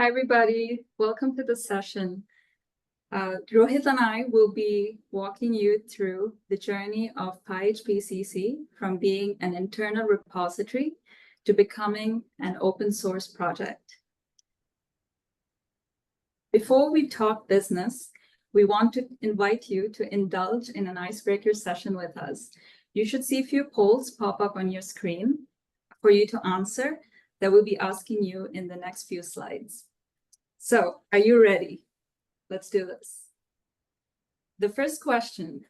Hi, everybody. Welcome to the session. Rohith and I will be walking you through the journey of PyHPCC from being an internal repository to becoming an open source project. Before we talk business, we want to invite you to indulge in an icebreaker session with us. You should see a few polls pop up on your screen for you to answer that we'll be asking you in the next few slides. So, are you ready? Let's do this. The first question,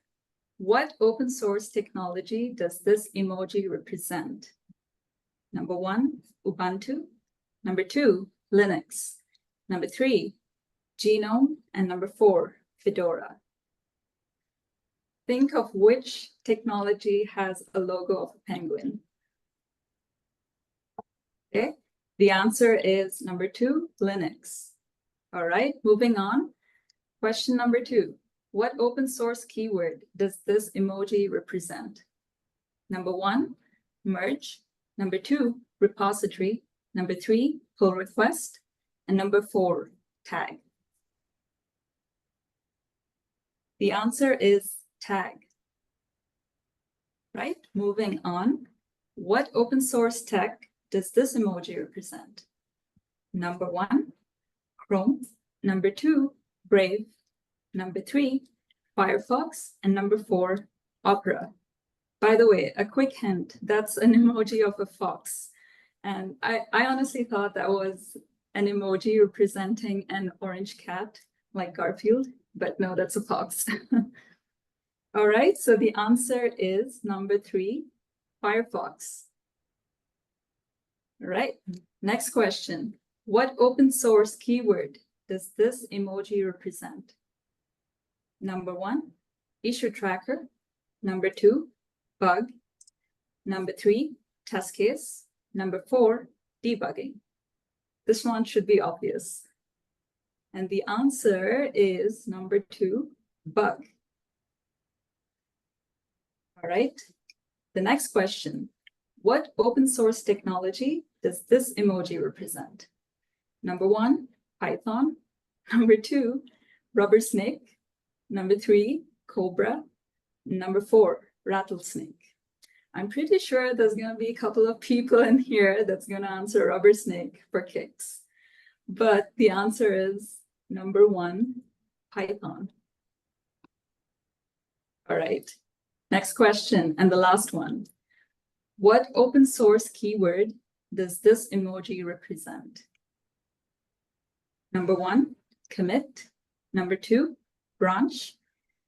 what open source technology does this emoji represent? Number 1, Ubuntu. Number 2, Linux. Number 3, Genome. And number 4, Fedora. Think of which technology has a logo of a penguin. Okay, the answer is number 2, Linux. All right, moving on. Question number 2. What open source keyword does this emoji represent? Number 1, merge. Number 2, repository. Number 3, pull request. And number 4, tag. The answer is tag. Right, moving on. What open source tech does this emoji represent? Number 1, Chrome. Number 2, Brave. Number 3, Firefox. And number 4, Opera. By the way, a quick hint, that's an emoji of a fox. And I honestly thought that was an emoji representing an orange cat like Garfield, but no, that's a fox. All right, so the answer is number 3, Firefox. All right, next question. What open source keyword does this emoji represent? Number 1, issue tracker. Number 2, bug. Number 3, test case. Number 4, debugging. This one should be obvious. And the answer is number 2, bug. All right, the next question. What open source technology does this emoji represent? Number 1, Python. Number 2, rubber snake. Number 3, cobra. Number 4, rattlesnake. I'm pretty sure there's going to be a couple of people in here that's going to answer rubber snake for kicks. But the answer is number 1, Python. All right, next question and the last one. What open source keyword does this emoji represent? Number 1, commit. Number 2, branch.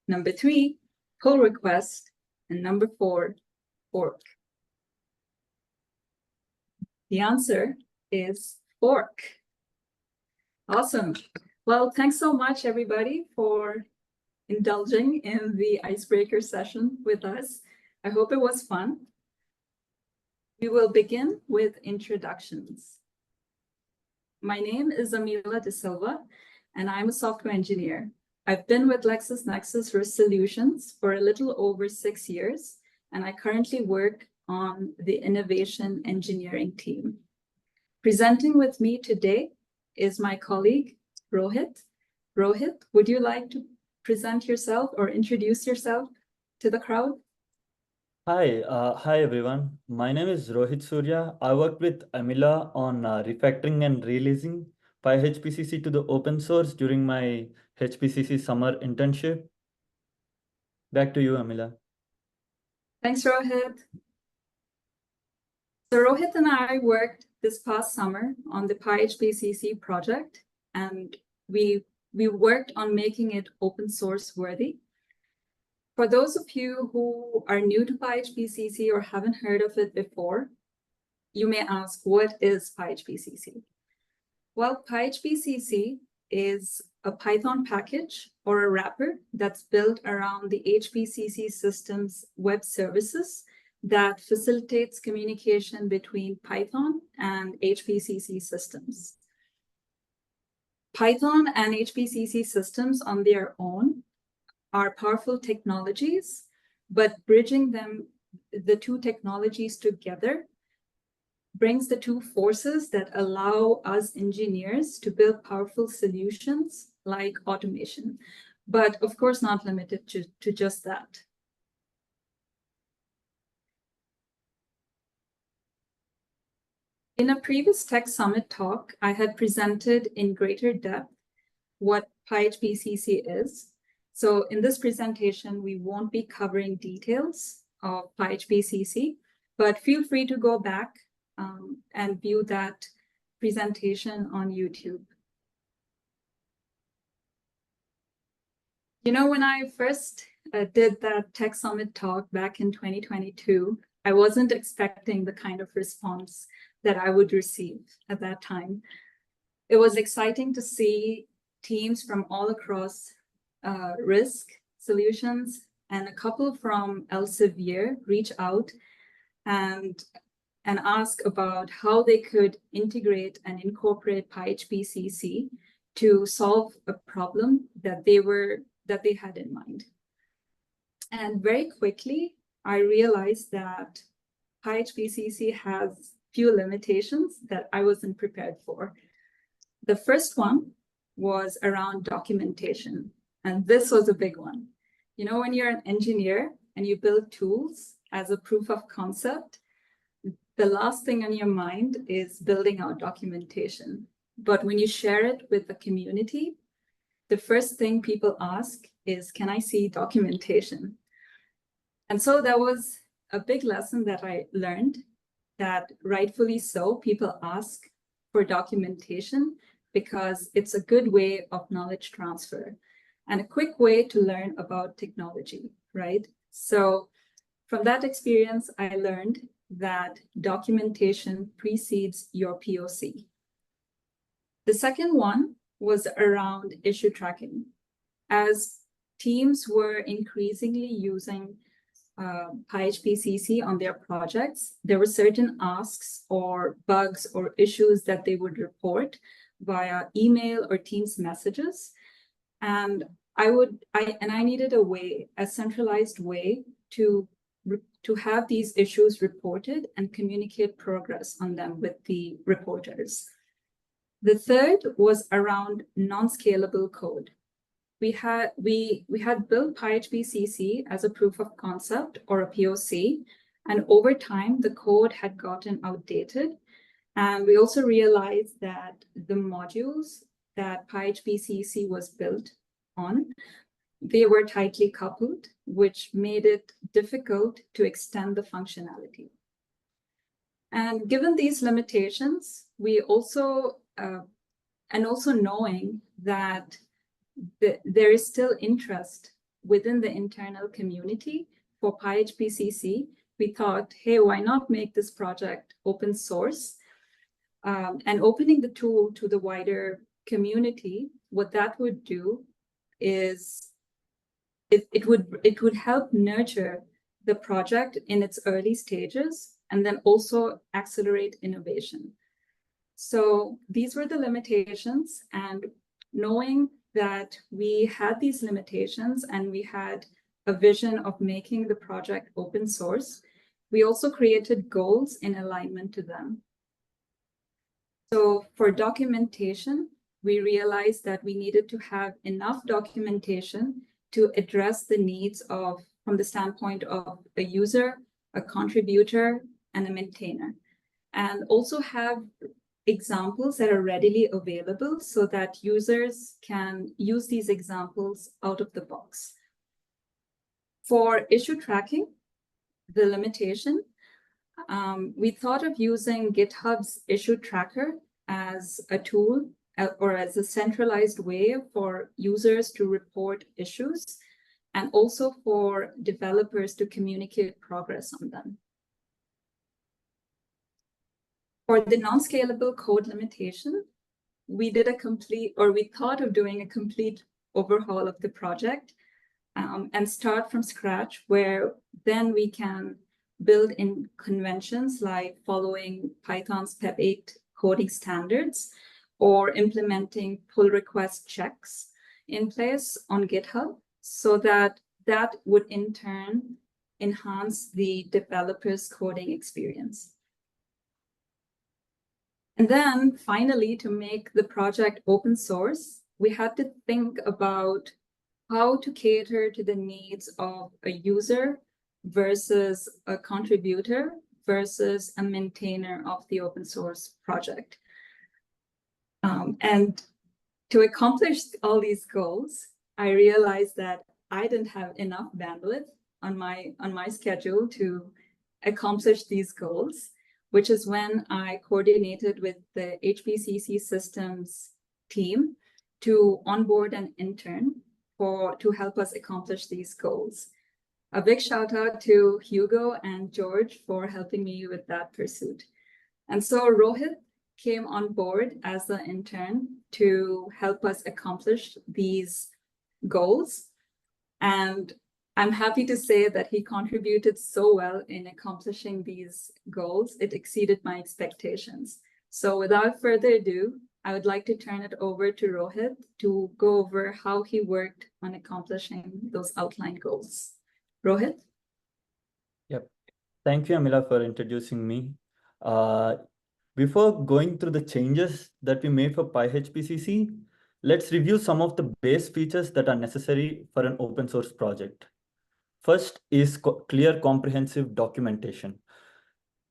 Number 3, pull request. And number 4, fork. The answer is fork. Awesome. Well, thanks so much, everybody, for indulging in the icebreaker session with us. I hope it was fun. We will begin with introductions. My name is Amila de Silva, and I'm a software engineer. I've been with LexisNexis Risk Solutions for a little over 6 years, and I currently work on the innovation engineering team. Presenting with me today is my colleague, Rohith. Rohith, would you like to present yourself or introduce yourself to the crowd? Hi everyone. My name is Rohith Surya. I work with Amila on refactoring and releasing PyHPCC to the open source during my HPCC summer internship. Back to you, Amila. Thanks, Rohith. So Rohith and I worked this past summer on the PyHPCC project, and we worked on making it open source worthy. For those of you who are new to PyHPCC or haven't heard of it before, you may ask, what is PyHPCC? Well, PyHPCC is a Python package or a wrapper that's built around the HPCC Systems web services that facilitates communication between Python and HPCC systems. Python and HPCC systems on their own are powerful technologies, but bridging the two technologies together brings the two forces that allow us engineers to build powerful solutions like automation, but of course not limited to just that. In a previous Tech Summit talk, I had presented in greater depth what PyHPCC is. So in this presentation, we won't be covering details of PyHPCC, but feel free to go back and view that presentation on YouTube. You know, when I first did that Tech Summit talk back in 2022, I wasn't expecting the kind of response that I would receive at that time. It was exciting to see teams from all across Risk Solutions and a couple from Elsevier reach out and ask about how they could integrate and incorporate PyHPCC to solve a problem that they had in mind. And very quickly, I realized that PyHPCC has few limitations that I wasn't prepared for. The first one was around documentation, and this was a big one. You know, when you're an engineer and you build tools as a proof of concept, the last thing on your mind is building out documentation. But when you share it with the community, the first thing people ask is, can I see documentation? And so that was a big lesson that I learned, that rightfully so, people ask for documentation because it's a good way of knowledge transfer and a quick way to learn about technology, right? So from that experience, I learned that documentation precedes your POC. The second one was around issue tracking. As teams were increasingly using PyHPCC on their projects, there were certain asks or bugs or issues that they would report via email or Teams messages. And I needed a centralized way to have these issues reported and communicate progress on them with the reporters. The third was around non-scalable code. We had built PyHPCC as a proof of concept or a POC, and over time the code had gotten outdated. And we also realized that the modules that PyHPCC was built on, they were tightly coupled, which made it difficult to extend the functionality. And given these limitations, we also, and also knowing that there is still interest within the internal community for PyHPCC, we thought, hey, why not make this project open source? And opening the tool to the wider community, what that would do is it would help nurture the project in its early stages and then also accelerate innovation. So these were the limitations, and knowing that we had these limitations and we had a vision of making the project open source, we also created goals in alignment to them. So for documentation, we realized that we needed to have enough documentation to address the needs from the standpoint of a user, a contributor, and a maintainer, and also have examples that are readily available so that users can use these examples out of the box. For issue tracking, the limitation, we thought of using GitHub's issue tracker as a tool or as a centralized way for users to report issues and also for developers to communicate progress on them. For the non-scalable code limitation, we thought of doing a complete overhaul of the project and start from scratch, where then we can build in conventions like following Python's PEP 8 coding standards or implementing pull request checks in place on GitHub, so that would in turn enhance the developer's coding experience. And then finally, to make the project open source, we had to think about how to cater to the needs of a user versus a contributor versus a maintainer of the open source project. And to accomplish all these goals, I realized that I didn't have enough bandwidth on my schedule to accomplish these goals, which is when I coordinated with the HPCC Systems team to onboard an intern to help us accomplish these goals. A big shout out to Hugo and George for helping me with that pursuit. And so Rohith came on board as the intern to help us accomplish these goals. And I'm happy to say that he contributed so well in accomplishing these goals. It exceeded my expectations. So without further ado, I would like to turn it over to Rohith to go over how he worked on accomplishing those outlined goals. Rohith? Yep. Thank you, Amila, for introducing me. Before going through the changes that we made for PyHPCC, let's review some of the base features that are necessary for an open source project. First is clear, comprehensive documentation.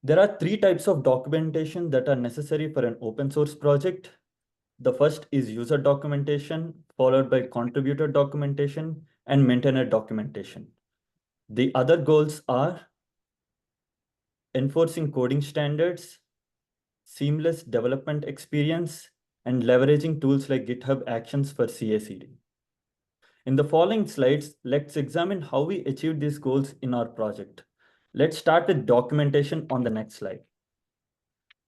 There are three types of documentation that are necessary for an open source project. The first is user documentation, followed by contributor documentation and maintainer documentation. The other goals are enforcing coding standards, seamless development experience, and leveraging tools like GitHub Actions for CI/CD. In the following slides, let's examine how we achieved these goals in our project. Let's start with documentation on the next slide.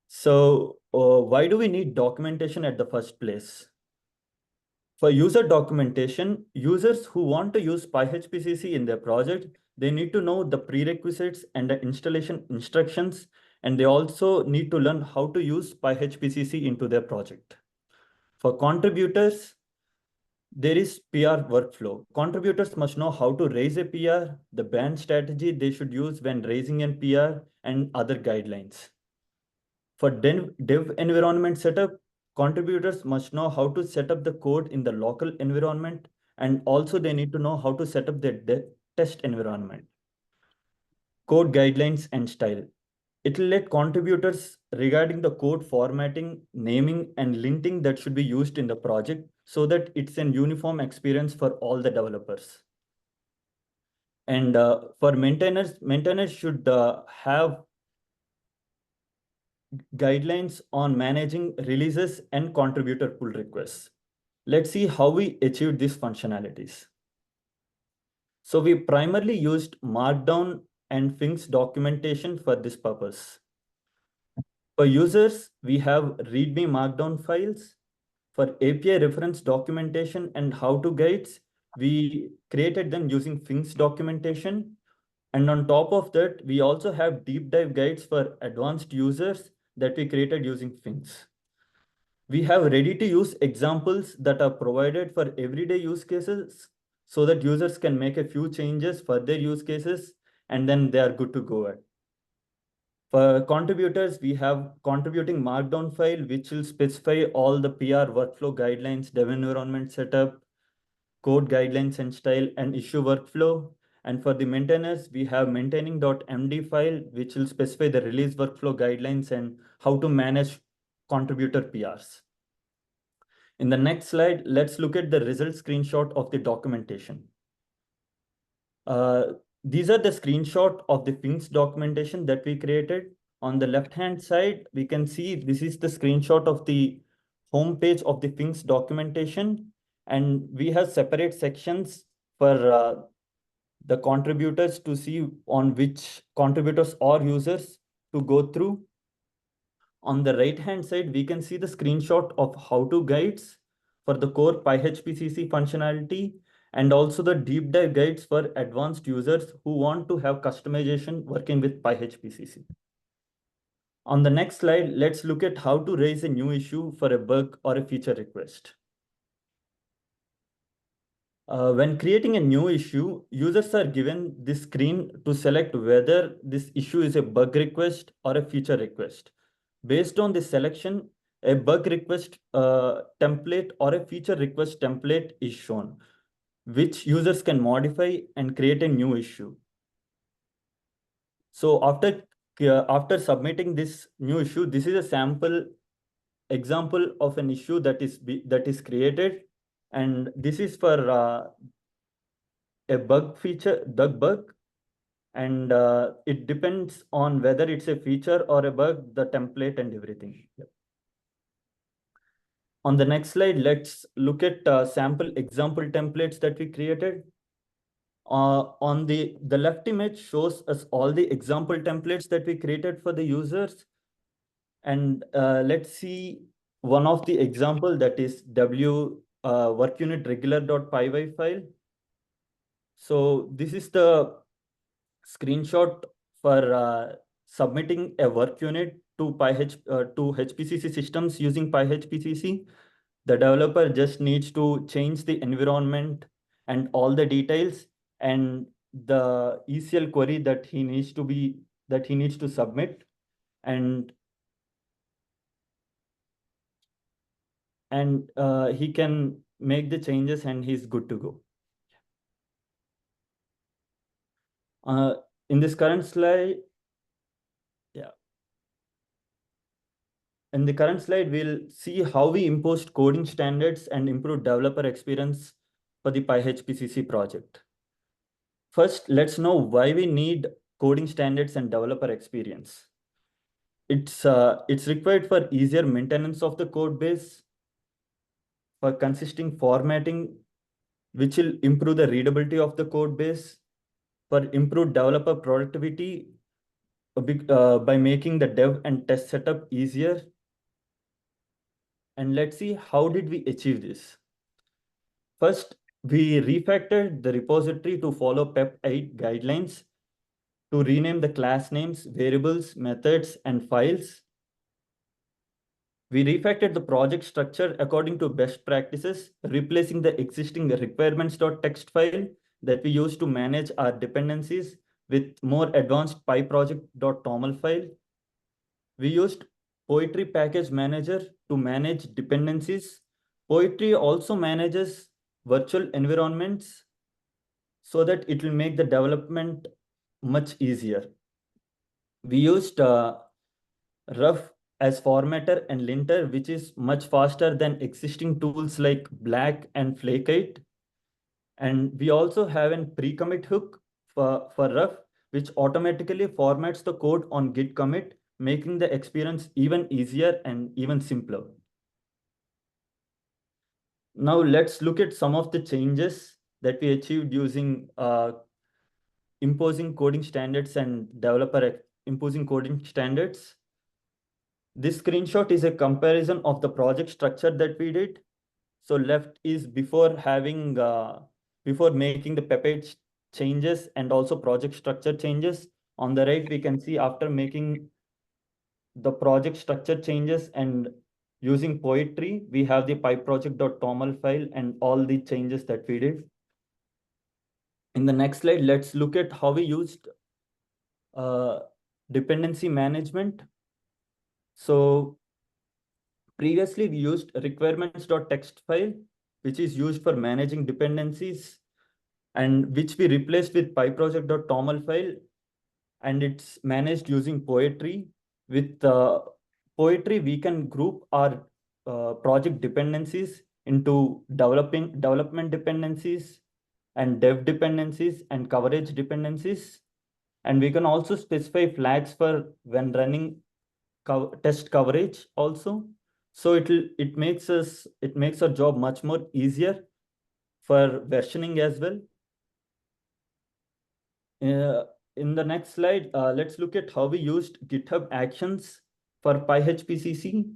So why do we need documentation at the first place? For user documentation, users who want to use PyHPCC in their project, they need to know the prerequisites and the installation instructions, and they also need to learn how to use PyHPCC into their project. For contributors, there is PR workflow. Contributors must know how to raise a PR, the ban strategy they should use when raising an PR, and other guidelines. For dev environment setup, contributors must know how to set up the code in the local environment, and also they need to know how to set up the test environment. Code guidelines and style. It will let contributors regarding the code formatting, naming, and linting that should be used in the project so that it's an uniform experience for all the developers. And for maintainers should have guidelines on managing releases and contributor pull requests. Let's see how we achieved these functionalities. So we primarily used Markdown and Finks documentation for this purpose. For users, we have README Markdown files. For API reference documentation and how-to guides, we created them using Finks documentation. And on top of that, we also have deep dive guides for advanced users that we created using Finks. We have ready-to-use examples that are provided for everyday use cases so that users can make a few changes for their use cases and then they are good to go at. For contributors, we have contributing Markdown file, which will specify all the PR workflow guidelines, dev environment setup, code guidelines and style, and issue workflow. And for the maintainers, we have maintaining.md file, which will specify the release workflow guidelines and how to manage contributor PRs. In the next slide, let's look at the result screenshot of the documentation. These are the screenshot of the Finks documentation that we created. On the left-hand side, we can see this is the screenshot of the homepage of the Finks documentation. And we have separate sections for the contributors to see on which contributors or users to go through. On the right-hand side, we can see the screenshot of how-to guides for the core PyHPCC functionality, and also the deep dive guides for advanced users who want to have customization working with PyHPCC. On the next slide, let's look at how to raise a new issue for a bug or a feature request. When creating a new issue, users are given this screen to select whether this issue is a bug request or a feature request. Based on this selection, a bug request template or a feature request template is shown, which users can modify and create a new issue. So after submitting this new issue, this is a sample example of an issue that is created, and this is for a bug, and it depends on whether it's a feature or a bug, the template and everything. Yep. On the next slide, let's look at sample example templates that we created. On the left image shows us all the example templates that we created for the users. And let's see one of the example, that is work unit regular.py file. So this is the screenshot for submitting a work unit to HPCC systems using PyHPCC. The developer just needs to change the environment and all the details and the ECL query that he needs to submit, and he can make the changes and he's good to go. In this current slide, in the current slide, we'll see how we imposed coding standards and improved developer experience for the PyHPCC project. First, let's know why we need coding standards and developer experience. It's required for easier maintenance of the code base, for consistent formatting, which will improve the readability of the code base, for improved developer productivity by making the dev and test setup easier. And let's see how did we achieve this. First, we refactored the repository to follow PEP 8 guidelines to rename the class names, variables, methods, and files. We refactored the project structure according to best practices, replacing the existing requirements.txt file that we used to manage our dependencies with more advanced pyproject.toml file. We used Poetry Package Manager to manage dependencies. Poetry also manages virtual environments so that it will make the development much easier. We used Rough as formatter and linter, which is much faster than existing tools like Black and Flakeit. And we also have a pre-commit hook for Rough, which automatically formats the code on git commit, making the experience even easier and even simpler. Now let's look at some of the changes that we achieved using imposing coding standards and imposing coding standards. This screenshot is a comparison of the project structure that we did. So left is before making the PEP changes and also project structure changes. On the right, we can see after making the project structure changes and using Poetry, we have the pyproject.toml file and all the changes that we did. In the next slide, let's look at how we used dependency management. So previously, we used requirements.txt file, which is used for managing dependencies, and which we replaced with pyproject.toml file, and it's managed using Poetry. With Poetry, we can group our project dependencies into development dependencies and dev dependencies and coverage dependencies. And we can also specify flags for when running test coverage also. So it makes our job much more easier for versioning as well. In the next slide, let's look at how we used GitHub Actions for PyHPCC.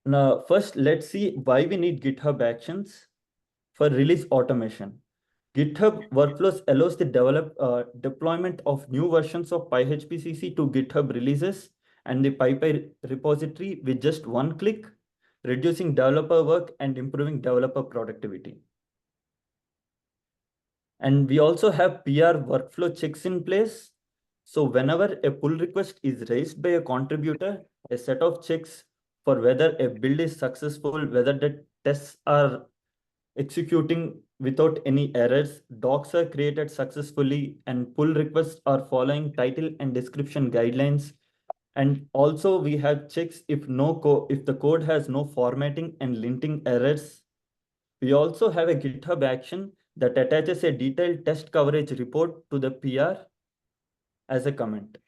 Now, first, let's see why we need GitHub Actions for release automation. GitHub Workflows allows the deployment of new versions of PyHPCC to GitHub releases and the PyPy repository with just one click, reducing developer work and improving developer productivity. And we also have PR workflow checks in place. So whenever a pull request is raised by a contributor, a set of checks for whether a build is successful, whether the tests are executing without any errors, docs are created successfully, and pull requests are following title and description guidelines. And also we have checks if if the code has no formatting and linting errors. We also have a GitHub action that attaches a detailed test coverage report to the PR as a comment.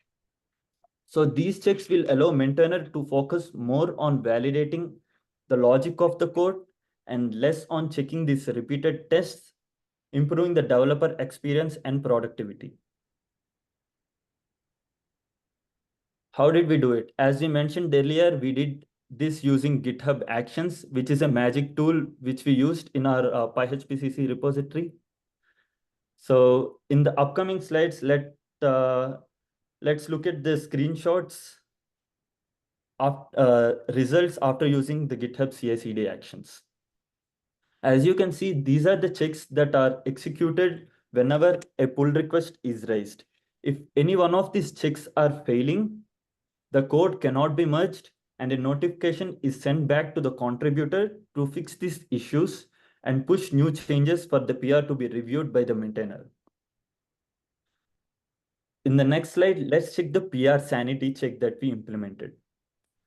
So these checks will allow maintainer to focus more on validating the logic of the code and less on checking these repeated tests, improving the developer experience and productivity. How did we do it? As we mentioned earlier, we did this using GitHub Actions, which is a magic tool which we used in our PyHPCC repository. So in the upcoming slides, let's look at the screenshots of results after using the GitHub CI/CD actions. As you can see, these are the checks that are executed whenever a pull request is raised. If any one of these checks are failing, the code cannot be merged and a notification is sent back to the contributor to fix these issues and push new changes for the PR to be reviewed by the maintainer. In the next slide, let's check the PR sanity check that we implemented.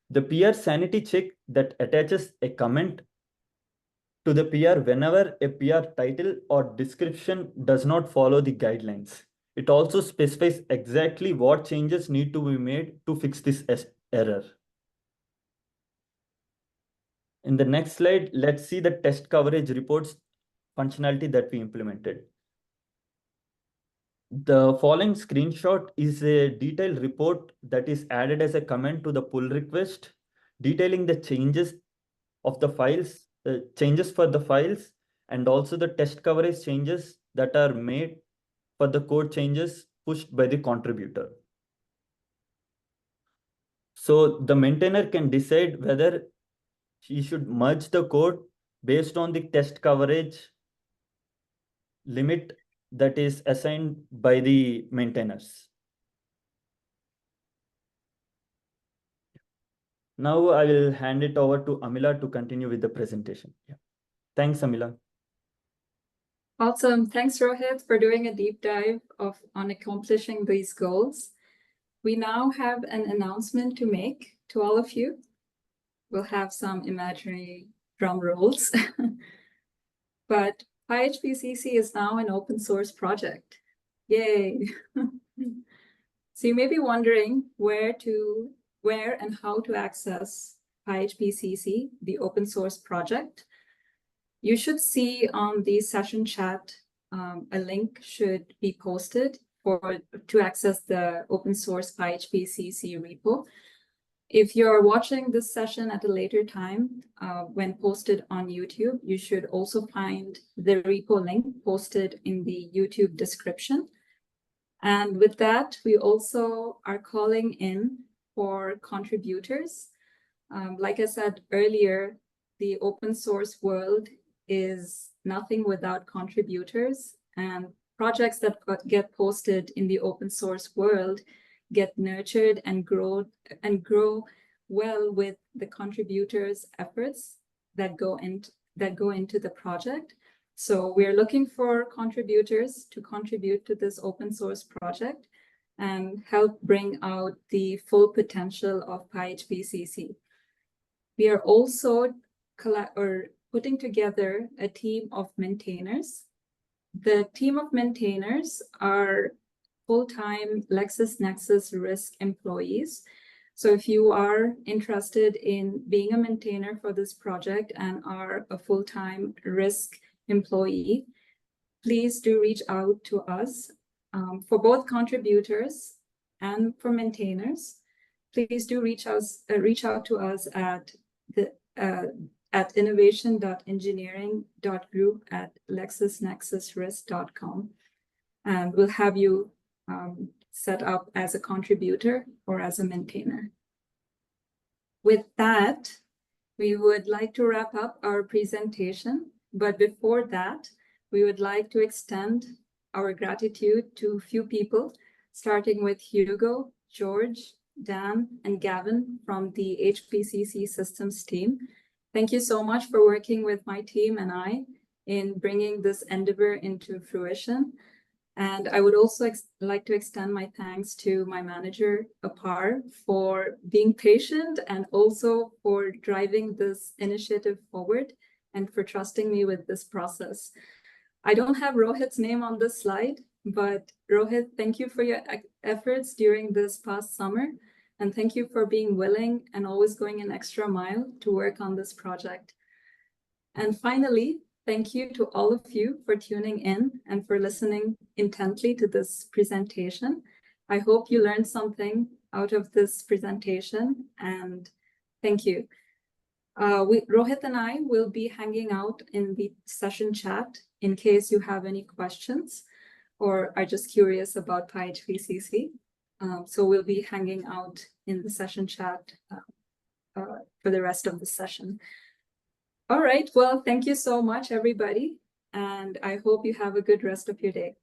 The PR sanity check that attaches a comment to the PR whenever a PR title or description does not follow the guidelines. It also specifies exactly what changes need to be made to fix this error. In the next slide, let's see the test coverage reports functionality that we implemented. The following screenshot is a detailed report that is added as a comment to the pull request, detailing the changes of the files, changes for the files, and also the test coverage changes that are made for the code changes pushed by the contributor. So the maintainer can decide whether he should merge the code based on the test coverage limit that is assigned by the maintainers. Now I will hand it over to Amila to continue with the presentation. Yeah. Thanks, Amila. Awesome. Thanks, Rohith, for doing a deep dive on accomplishing these goals. We now have an announcement to make to all of you. We'll have some imaginary drum rolls. But PyHPCC is now an open source project. Yay! So you may be wondering where and how to access PyHPCC, the open source project. You should see on the session chat, a link should be posted to access the open source PyHPCC repo. If you're watching this session at a later time, when posted on YouTube, you should also find the repo link posted in the YouTube description. And with that, we also are calling in for contributors. Like I said earlier, the open source world is nothing without contributors, and projects that get posted in the open source world get nurtured and grow well with the contributors' efforts that go into the project. So we're looking for contributors to contribute to this open source project and help bring out the full potential of PyHPCC. We are also putting together a team of maintainers. The team of maintainers are full-time LexisNexis Risk employees. So if you are interested in being a maintainer for this project and are a full-time risk employee, please do reach out to us. For both contributors and for maintainers, please do reach out to us at innovation.engineering.group@lexisnexisrisk.com, and we'll have you set up as a contributor or as a maintainer. With that, we would like to wrap up our presentation, but before that, we would like to extend our gratitude to a few people. starting with Hugo, George, Dan, and Gavin from the HPCC Systems team. Thank you so much for working with my team and I in bringing this endeavor into fruition. And I would also like to extend my thanks to my manager, Apar, for being patient and also for driving this initiative forward and for trusting me with this process. I don't have Rohith's name on this slide, but Rohith, thank you for your efforts during this past summer. And thank you for being willing and always going an extra mile to work on this project. And finally, thank you to all of you for tuning in and for listening intently to this presentation. I hope you learned something out of this presentation, and thank you. Rohith and I will be hanging out in the session chat in case you have any questions or are just curious about PyHPCC. So we'll be hanging out in the session chat for the rest of the session. All right, well, thank you so much, everybody, and I hope you have a good rest of your day.